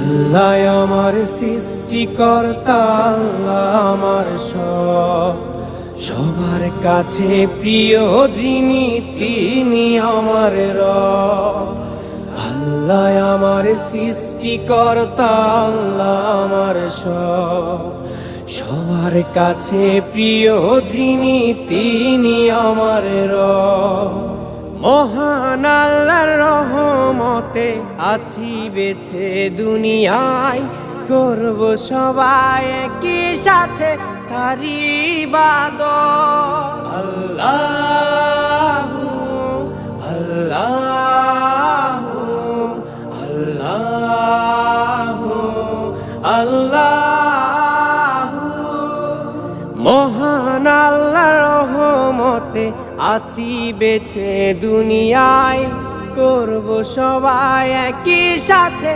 আল্লাহ আমার সৃষ্টিকর্তা, আল্লাহ আমার সবার কাছে প্রিয় যিনি তিনি আমার রব। আল্লাহ আমার সৃষ্টিকর্তা, আল্লাহ আমার সবার কাছে প্রিয় যিনি তিনি আমার রব। মহান আল্লাহর রহমতে আছি বেঁচে দুনিয়ায়, করব সবাই একই সাথে তারি ইবাদত। আল্লাহু আল্লাহু আল্লাহু আল্লাহু। মহান আল্লাহর রহমতে আছি বেঁচে দুনিয়ায়, করব সবাই একই সাথে